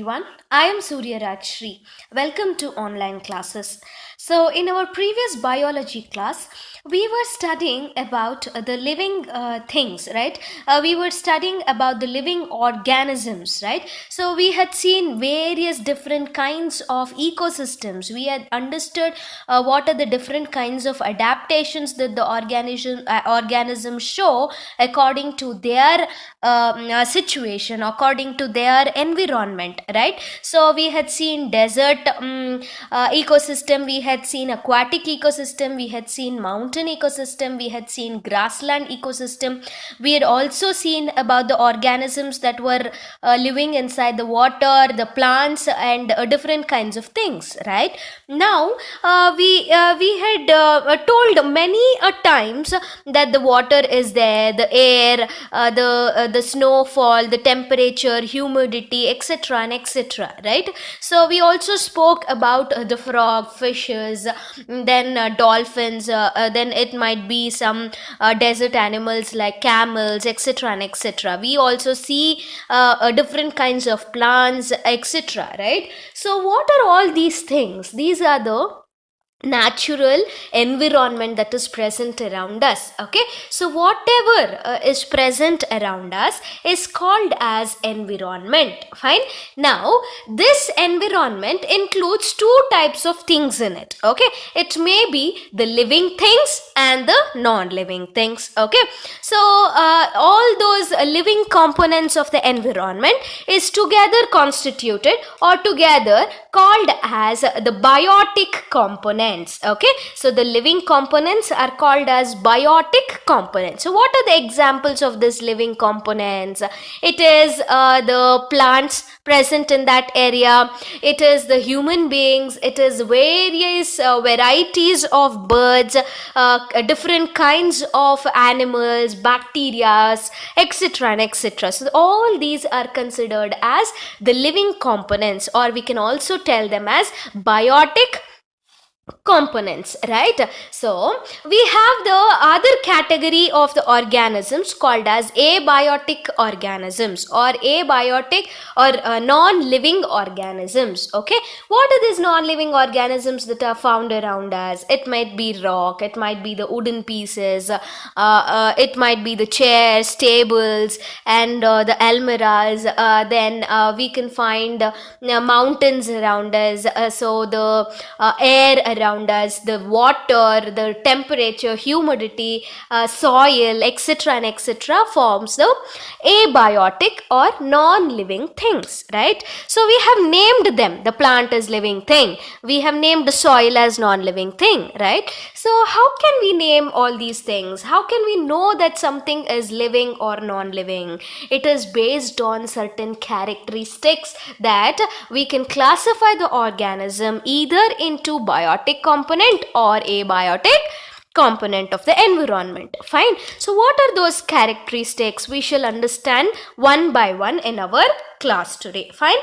everyone. I am Surya Rajshri. Welcome to online classes. So, in our previous biology class, we were studying about the living things, right? We were studying about the living organisms, right? So, we had seen various different kinds of ecosystems. We had understood what are the different kinds of adaptations that the organisms show according to their situation, according to their environment, right? So we had seen desert ecosystem, we had seen aquatic ecosystem, we had seen mountain ecosystem, we had seen grassland ecosystem. We had also seen about the organisms that were living inside the water, the plants, and different kinds of things, right? Now we had told many a times that the water is there, the air, the snowfall, the temperature, humidity, etc. and etc. Right? So we also spoke about the frog, fishes, then dolphins, then it might be some desert animals like camels, etc. and etc. We also see different kinds of plants, etc. Right? So what are all these things? These are the natural environment that is present around us. Okay, so whatever is present around us is called as environment. Fine. Now this environment includes two types of things in it. Okay, it may be the living things and the non-living things. Okay, so all those living components of the environment is together constituted or together called as the biotic components. Okay, so the living components are called as biotic components. So what are the examples of these living components? It is the plants present in that area, it is the human beings, it is various varieties of birds, different kinds of animals, bacteria, etc. and etc. So all these are considered as the living components, or we can also tell them as biotic components, right? So we have the other category of the organisms called as abiotic organisms or abiotic or non-living organisms. Okay, what are these non-living organisms that are found around us? It might be rock, it might be the wooden pieces, it might be the chairs, tables, and the almirahs. Then we can find mountains around us, so the air around us, the water, the temperature, humidity, soil, etc. and etc. forms the abiotic or non-living things, right? So we have named them. The plant is living thing. We have named the soil as non-living thing, right? So how can we name all these things? How can we know that something is living or non-living? It is based on certain characteristics that we can classify the organism either into biotic component or abiotic component of the environment. Fine. So what are those characteristics? We shall understand one by one in our class today. Fine.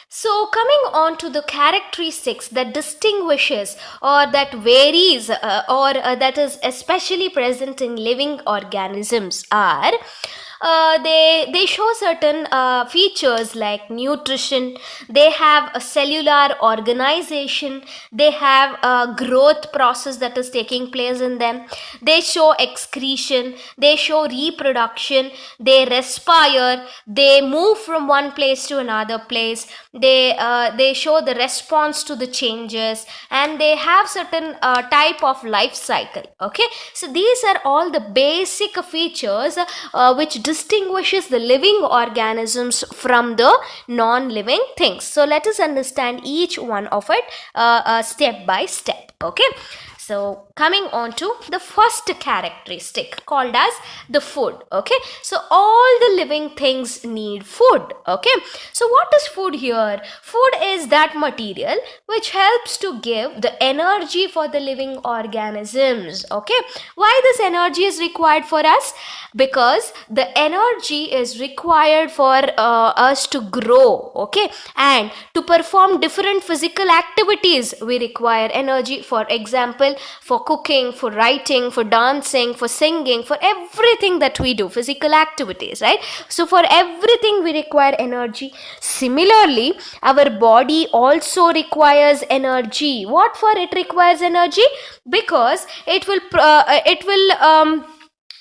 So coming on to the characteristics that distinguishes or that varies or that is especially present in living organisms are they show certain features like nutrition, they have a cellular organization, they have a growth process that is taking place in them, they show excretion, they show reproduction, they respire, they move from one place to another place, they show the response to the changes, and they have certain type of life cycle. Okay, so these are all the basic features which distinguishes the living organisms from the non-living things. So let us understand each one of it step by step. Okay, so coming on to the first characteristic called as the food. Okay, so all the living things need food. Okay, so what is food here? Food is that material which helps to give the energy for the living organisms. Okay, why this energy is required for us? Because the energy is required for us to grow. Okay, and to perform different physical activities we require energy. For example, fuel for cooking, for writing, for dancing, for singing, for everything that we do, physical activities, right? So for everything we require energy. Similarly, our body also requires energy. What for it requires energy? Because it will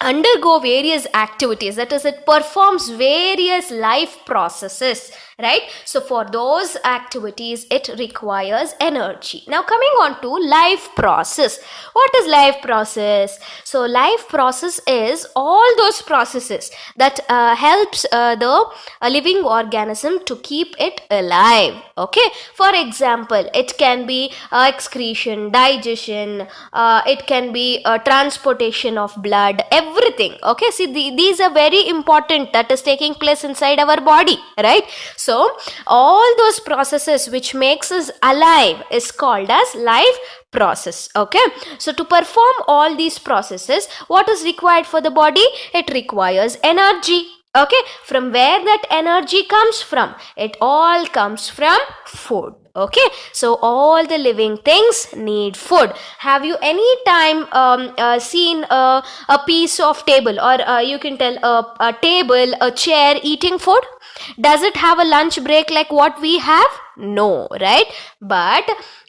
undergo various activities, that is, it performs various life processes, right? So for those activities it requires energy. Now coming on to life process. What is life process? So life process is all those processes that helps the living organism to keep it alive. Okay, for example, it can be excretion, digestion, it can be transportation of blood, everything. Okay, see, these are very important, that is taking place inside our body, right? So all those processes which makes us alive is called as life process. Okay, so to perform all these processes, what is required for the body? It requires energy. Okay, from where that energy comes from? It all comes from food. Okay, so all the living things need food. Have you any time seen a piece of table, or you can tell a table, a chair eating food? Does it have a lunch break like what we have? No, right? But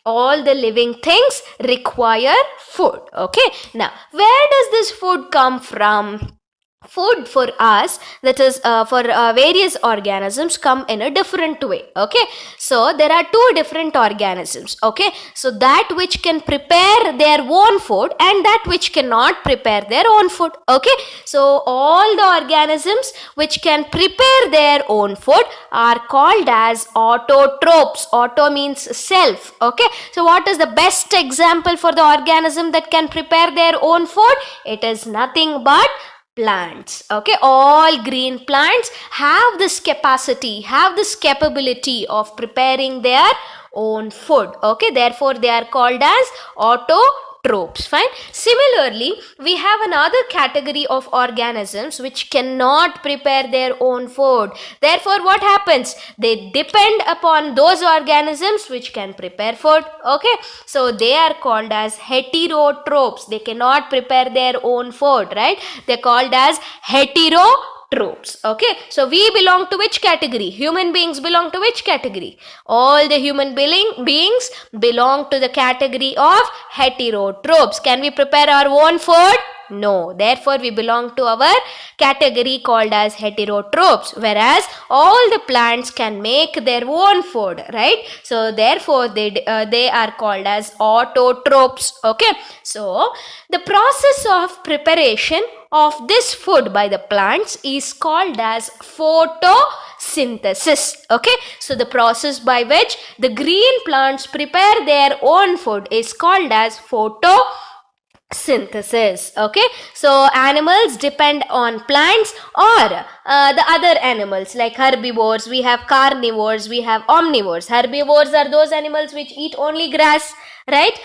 all the living things require food. Okay, now where does this food come from? Food for us, that is for various organisms, come in a different way. Okay, so there are two different organisms. Okay, so that which can prepare their own food and that which cannot prepare their own food. Okay, so all the organisms which can prepare their own food are called as autotrophs. Auto means self. Okay, so what is the best example for the organism that can prepare their own food? It is nothing but plants. Okay, all green plants have this capacity, have this capability of preparing their own food. Okay, therefore they are called as autotrophs. Fine. Similarly, we have another category of organisms which cannot prepare their own food. Therefore what happens? They depend upon those organisms which can prepare food. Okay, so they are called as heterotrophs. They cannot prepare their own food, right? They're called as heterotrophs. Okay, so we belong to which category? Human beings belong to which category? All the human beings belong to the category of heterotrophs. Can we prepare our own food? No. Therefore we belong to our category called as heterotrophs, whereas all the plants can make their own food, right? So therefore they are called as autotrophs. Okay, so the process of preparation of this food by the plants is called as photosynthesis. Okay, so the process by which the green plants prepare their own food is called as photosynthesis. Okay, so animals depend on plants, or the other animals like herbivores. We have carnivores, we have omnivores. Herbivores are those animals which eat only grass, right?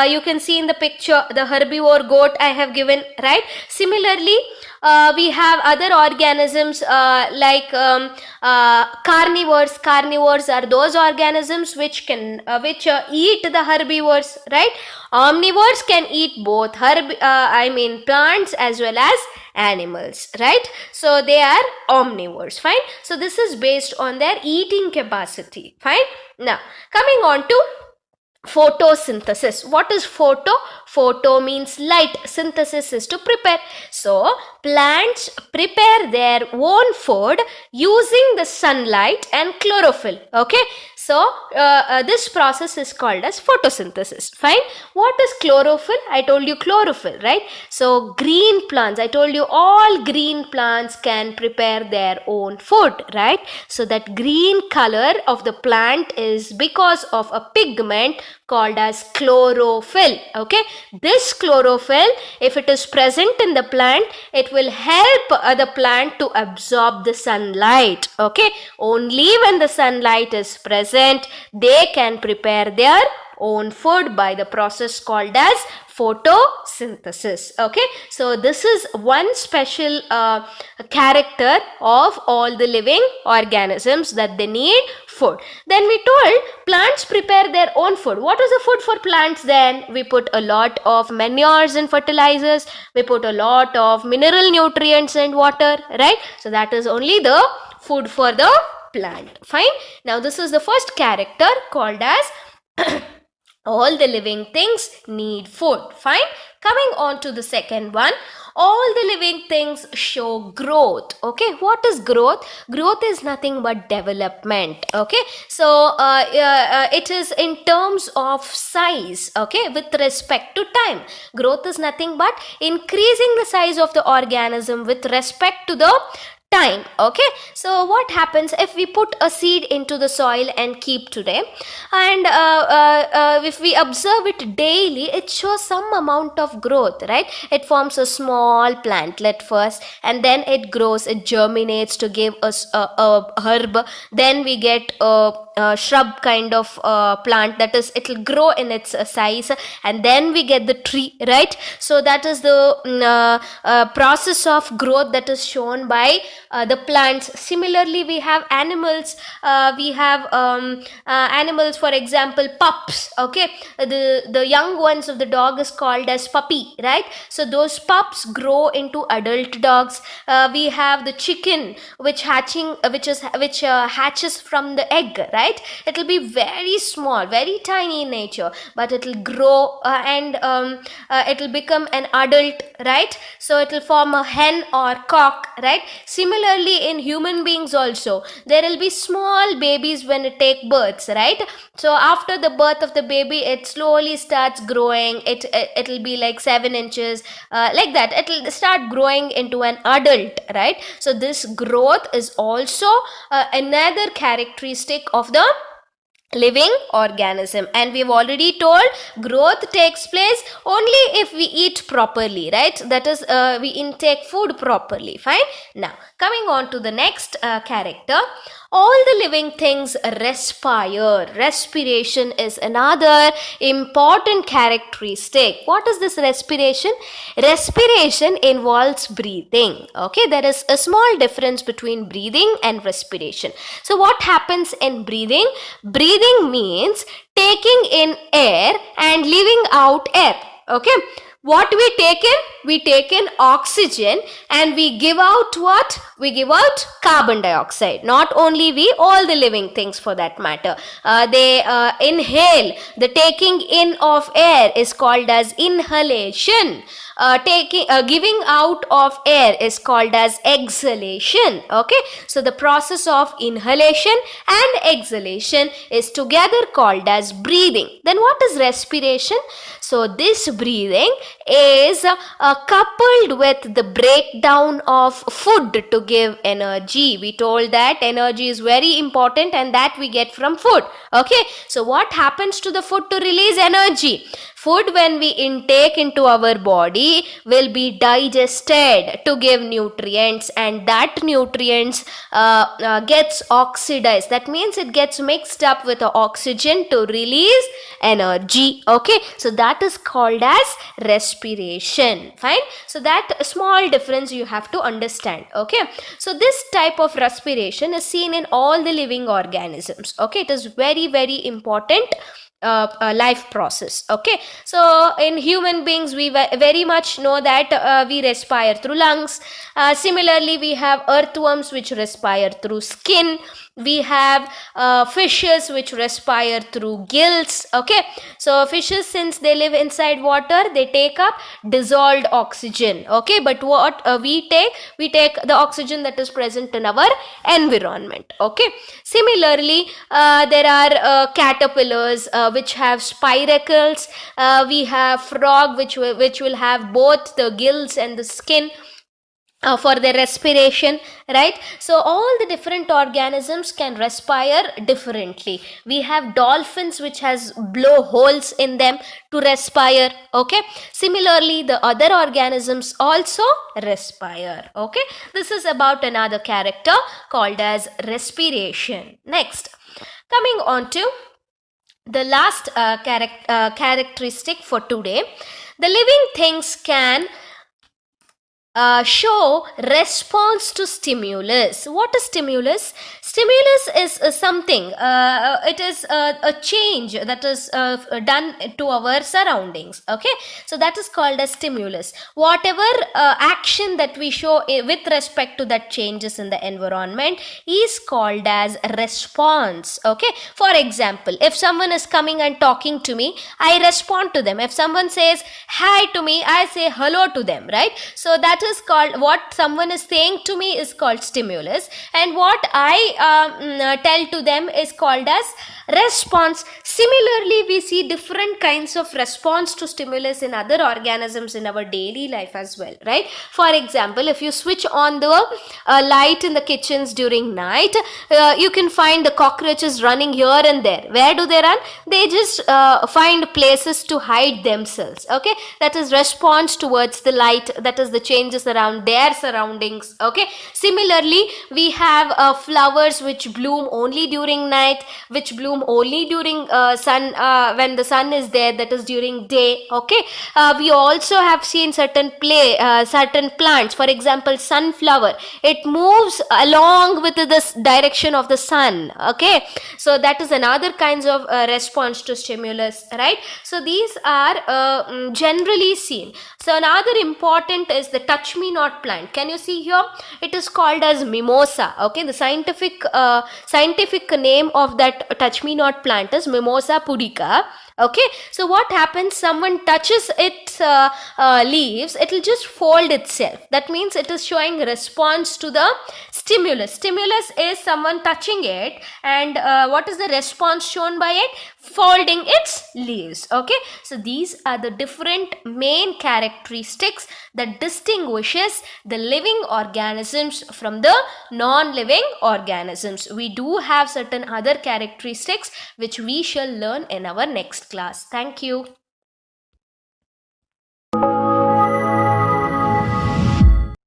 You can see in the picture the herbivore goat I have given, right? Similarly, we have other organisms like carnivores. Carnivores are those organisms which can eat the herbivores, right? Omnivores can eat both plants as well as animals, right? So they are omnivores. Fine. So this is based on their eating capacity. Fine. Now coming on to photosynthesis. What is photo? Photo means light. Synthesis is to prepare. So plants prepare their own food using the sunlight and chlorophyll. Okay, so this process is called as photosynthesis. Fine. What is chlorophyll? I told you chlorophyll, right? So green plants, I told you all green plants can prepare their own food, right? So that green color of the plant is because of a pigment called as chlorophyll. Okay, this chlorophyll, if it is present in the plant, it will help the plant to absorb the sunlight. Okay, only when the sunlight is present, photosynth, they can prepare their own food by the process called as photosynthesis. Okay, so this is one special character of all the living organisms, that they need food. Then we told plants prepare their own food. What is the food for plants then? We put a lot of manures and fertilizers, we put a lot of mineral nutrients and water, right? So that is only the food for the plant. Fine. Now this is the first character called as all the living things need food. Fine. Coming on to the second one, all the living things show growth. Okay, what is growth? Growth is nothing but development. Okay, so it is in terms of size, okay, with respect to time. Growth is nothing but increasing the size of the organism with respect to the time. Okay, so what happens if we put a seed into the soil and keep today, and if we observe it daily, it shows some amount of growth, right? It forms a small plantlet first, and then it grows, it germinates to give us a herb. Then we get a shrub kind of plant, that is, it will grow in its size, and then we get the tree, right? So that is the process of growth that is shown by the plants. Similarly, we have animals. We have animals, for example, pups. Okay, the young ones of the dog is called as puppy, right? So those pups grow into adult dogs. We have the chicken which hatches from the egg, right? It will be very small, very tiny in nature, but it will grow and it will become an adult, right? So it will form a hen or cock, right? Similarly, in human beings also, there will be small babies when it take births, right? So after the birth of the baby, it slowly starts growing. It'll be like 7 inches, like that. It'll start growing into an adult, right? So this growth is also another characteristic of the living organism. And we've already told growth takes place only if we eat properly, right? That is, we intake food properly. Fine. Now coming on to the next character, all the living things respire. Respiration is another important characteristic. What is this respiration? Respiration involves breathing. Okay, there is a small difference between breathing and respiration. So what happens in breathing? Breathing means taking in air and leaving out air. Okay, what we take in? We take in oxygen, and we give out what? We give out carbon dioxide. Not only we, all the living things for that matter. They inhale. The taking in of air is called as inhalation. Giving out of air is called as exhalation. Okay, so the process of inhalation and exhalation is together called as breathing. Then what is respiration? So this breathing is coupled with the breakdown of food to give energy. We told that energy is very important, and that we get from food. Okay, so what happens to the food to release energy? Food, when we intake into our body, will be digested to give nutrients, and that nutrients gets oxidized. That means it gets mixed up with the oxygen to release energy. Okay, so that is called as respiration. Fine. So that small difference you have to understand. Okay, so this type of respiration is seen in all the living organisms. Okay, it is very, very important life process. Okay, so in human beings, we very much know that we respire through lungs. Similarly, we have earthworms which respire through skin. We have fishes which respire through gills. Okay, so fishes, since they live inside water, they take up dissolved oxygen. Okay, but what we take the oxygen that is present in our environment. Okay, similarly, there are caterpillars which have spiracles. We have frog which will have both the gills and the skin for their respiration, right? So all the different organisms can respire differently. We have dolphins which has blowholes in them to respire. Okay, similarly, the other organisms also respire. Okay, this is about another character called as respiration. Next, Coming on to the last characteristic for today, the living things can show response to stimulus. What is stimulus? Stimulus is something, it is a change that is done to our surroundings. Okay, so that is called as stimulus. Whatever action that we show with respect to that changes in the environment is called as response. Okay, for example, if someone is coming and talking to me, I respond to them. If someone says hi to me, I say hello to them, right? So that is called, what someone is saying to me is called stimulus, and what I tell to them is called as response. Similarly, we see different kinds of response to stimulus in other organisms in our daily life as well, right? For example, if you switch on the light in the kitchens during night, you can find the cockroaches running here and there. Where do they run? They just find places to hide themselves. Okay, that is response towards the light, that is the changes around their surroundings. Okay, similarly, we have flowers which bloom only during night, which bloom only during sun, when the sun is there, that is during day. Okay, we also have seen certain plants, for example sunflower, it moves along with the direction of the sun. Okay, so that is another kinds of response to stimulus, right? So these are generally seen. So another important is the touch me not plant. Can you see here? It is called as mimosa. Okay, the scientific name of that touch me not plant is Mimosa pudica. Okay, so what happens, someone touches its leaves, it will just fold itself. That means it is showing response to the stimulus. Stimulus is someone touching it, and what is the response shown by it? Folding its leaves. Okay, so these are the different main characteristics that distinguishes the living organisms from the non-living organisms. We do have certain other characteristics which we shall learn in our next class. Thank you.